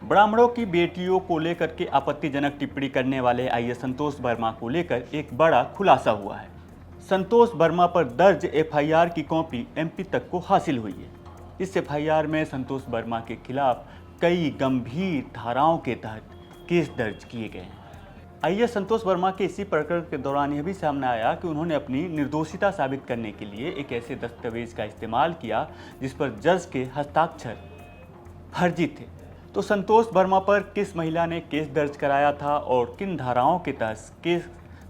ब्राह्मणों की बेटियों को लेकर के आपत्तिजनक टिप्पणी करने वाले आईएएस संतोष वर्मा को लेकर एक बड़ा खुलासा हुआ है। संतोष वर्मा पर दर्ज एफआईआर की कॉपी एमपी तक को हासिल हुई है। इस एफआईआर में संतोष वर्मा के खिलाफ कई गंभीर धाराओं के तहत केस दर्ज किए गए हैं। आईएएस संतोष वर्मा के इसी प्रकरण के दौरान यह भी सामने आया कि उन्होंने अपनी निर्दोषिता साबित करने के लिए एक ऐसे दस्तावेज का इस्तेमाल किया जिस पर जज के हस्ताक्षर फर्जी थे। तो संतोष वर्मा पर किस महिला ने केस दर्ज कराया था और किन धाराओं के तहत केस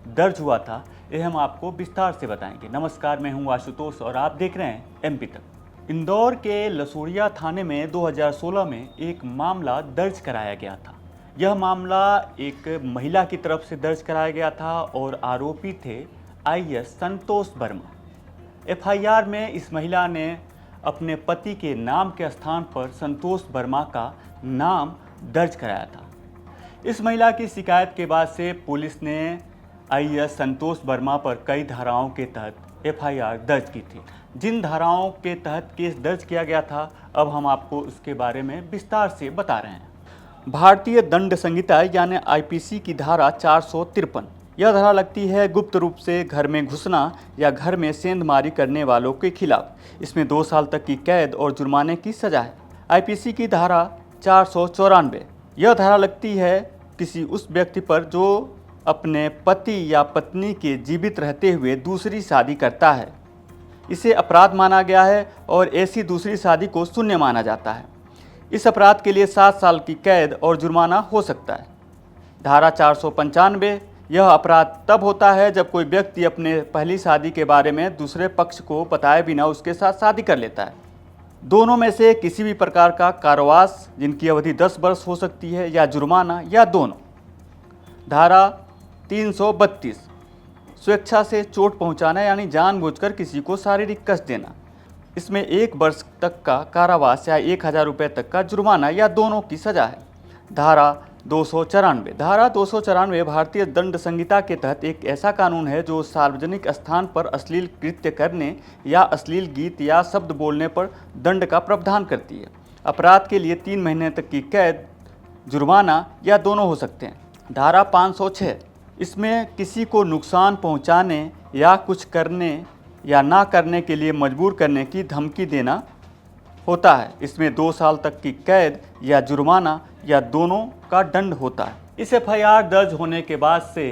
दर्ज हुआ था, यह हम आपको विस्तार से बताएंगे। नमस्कार, मैं हूं आशुतोष और आप देख रहे हैं एमपी तक। इंदौर के लसूड़िया थाने में 2016 में एक मामला दर्ज कराया गया था। यह मामला एक महिला की तरफ से दर्ज कराया गया था और आरोपी थे आईएएस संतोष वर्मा। एफआईआर में इस महिला ने अपने पति के नाम के स्थान पर संतोष वर्मा का नाम दर्ज कराया था। इस महिला की शिकायत के बाद से पुलिस ने आईएएस संतोष वर्मा पर कई धाराओं के तहत एफआईआर दर्ज की थी। जिन धाराओं के तहत केस दर्ज किया गया था, अब हम आपको उसके बारे में विस्तार से बता रहे हैं। भारतीय दंड संहिता यानी आईपीसी की धारा 453। यह धारा लगती है गुप्त रूप से घर में घुसना या घर में सेंधमारी करने वालों के खिलाफ। इसमें 2 साल तक की कैद और जुर्माने की सजा है। आईपीसी की धारा 494। यह धारा लगती है किसी उस व्यक्ति पर जो अपने पति या पत्नी के जीवित रहते हुए दूसरी शादी करता है। इसे अपराध माना गया है और ऐसी दूसरी शादी को शून्य माना जाता है। इस अपराध के लिए 7 साल की कैद और जुर्माना हो सकता है। धारा 495। यह अपराध तब होता है जब कोई व्यक्ति अपने पहली शादी के बारे में दूसरे पक्ष को बताए बिना उसके साथ शादी कर लेता है। दोनों में से किसी भी प्रकार का कारावास जिनकी अवधि 10 वर्ष हो सकती है या जुर्माना या दोनों। धारा 332। स्वेच्छा से चोट पहुंचाना यानी जानबूझकर किसी को शारीरिक कष्ट देना। इसमें 1 वर्ष तक का कारावास या 1000 रुपये तक का जुर्माना या दोनों की सजा है। धारा 294। धारा 294 भारतीय दंड संहिता के तहत एक ऐसा कानून है जो सार्वजनिक स्थान पर अश्लील कृत्य करने या अश्लील गीत या शब्द बोलने पर दंड का प्रावधान करती है। अपराध के लिए 3 महीने तक की कैद, जुर्माना या दोनों हो सकते हैं। धारा 506। इसमें किसी को नुकसान पहुंचाने या कुछ करने या ना करने के लिए मजबूर करने की धमकी देना होता है। इसमें 2 साल तक की कैद या जुर्माना या दोनों का दंड होता है। इस एफआईआर दर्ज होने के बाद से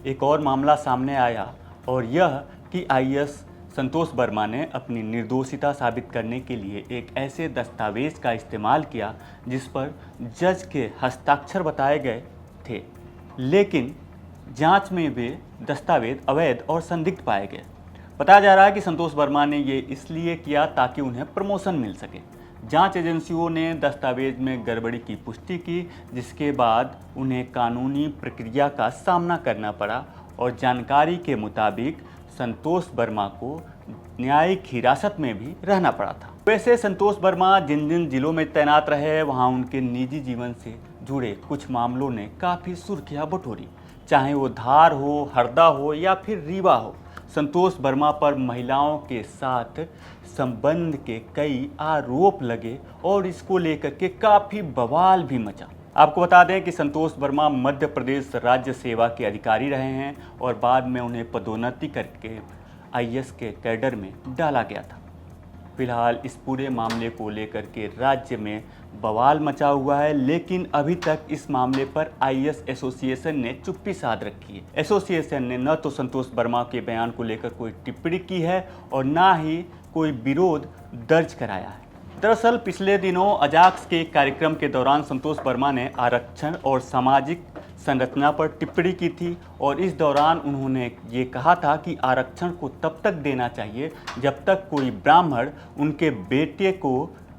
एक और मामला सामने आया और यह कि आईएएस संतोष वर्मा ने अपनी निर्दोषिता साबित करने के लिए एक ऐसे दस्तावेज का इस्तेमाल किया जिस पर जज के हस्ताक्षर बताए गए थे, लेकिन जांच में वे दस्तावेज अवैध और संदिग्ध पाए गए। बताया जा रहा है कि संतोष वर्मा ने ये इसलिए किया ताकि उन्हें प्रमोशन मिल सके। जांच एजेंसियों ने दस्तावेज में गड़बड़ी की पुष्टि की, जिसके बाद उन्हें कानूनी प्रक्रिया का सामना करना पड़ा और जानकारी के मुताबिक संतोष वर्मा को न्यायिक हिरासत में भी रहना पड़ा था। वैसे संतोष वर्मा जिन जिन जिलों में तैनात रहे वहाँ उनके निजी जीवन से जुड़े कुछ मामलों ने काफ़ी सुर्खियाँ बटोरी। चाहे वो धार हो, हरदा हो या फिर रीवा हो, संतोष वर्मा पर महिलाओं के साथ संबंध के कई आरोप लगे और इसको लेकर के काफ़ी बवाल भी मचा। आपको बता दें कि संतोष वर्मा मध्य प्रदेश राज्य सेवा के अधिकारी रहे हैं और बाद में उन्हें पदोन्नति करके आईएएस के कैडर में डाला गया था। फिलहाल इस पूरे मामले को लेकर के राज्य में बवाल मचा हुआ है, लेकिन अभी तक इस मामले पर आईएएस एसोसिएशन ने चुप्पी साध रखी है। एसोसिएशन ने न तो संतोष वर्मा के बयान को लेकर कोई टिप्पणी की है और ना ही कोई विरोध दर्ज कराया है। दरअसल पिछले दिनों अजाक्स के कार्यक्रम के दौरान संतोष वर्मा ने आरक्षण और सामाजिक संरचना पर टिप्पणी की थी और इस दौरान उन्होंने ये कहा था कि आरक्षण को तब तक देना चाहिए जब तक कोई ब्राह्मण उनके बेटे को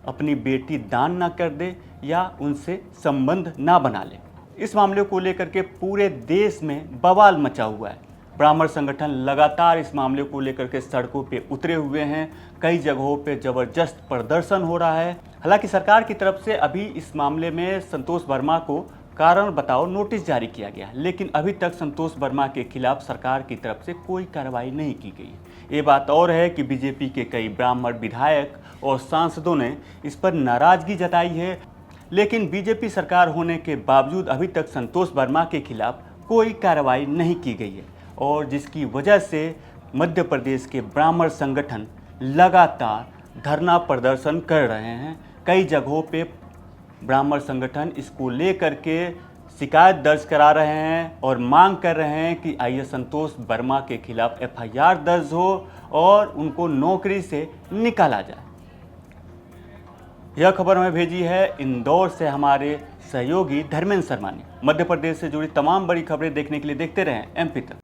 अपनी बेटी दान न कर दे या उनसे संबंध ना बना ले। इस मामले को लेकर के पूरे देश में बवाल मचा हुआ है। ब्राह्मण संगठन लगातार इस मामले को लेकर के सड़कों पे उतरे हुए हैं। कई जगहों पे जबरदस्त प्रदर्शन हो रहा है। हालांकि सरकार की तरफ से अभी इस मामले में संतोष वर्मा को कारण बताओ नोटिस जारी किया गया, लेकिन अभी तक संतोष वर्मा के खिलाफ सरकार की तरफ से कोई कार्रवाई नहीं की गई। ये बात और है कि बीजेपी के कई ब्राह्मण विधायक और सांसदों ने इस पर नाराजगी जताई है, लेकिन बीजेपी सरकार होने के बावजूद अभी तक संतोष वर्मा के खिलाफ कोई कार्रवाई नहीं की गई है और जिसकी वजह से मध्य प्रदेश के ब्राह्मण संगठन लगातार धरना प्रदर्शन कर रहे हैं। कई जगहों पे ब्राह्मण संगठन इसको लेकर के शिकायत दर्ज करा रहे हैं और मांग कर रहे हैं कि आईएएस संतोष वर्मा के खिलाफ एफआईआर दर्ज हो और उनको नौकरी से निकाला जाए। यह खबर हमें भेजी है इंदौर से हमारे सहयोगी धर्मेंद्र शर्मा ने। मध्य प्रदेश से जुड़ी तमाम बड़ी खबरें देखने के लिए देखते रहें एमपी तक।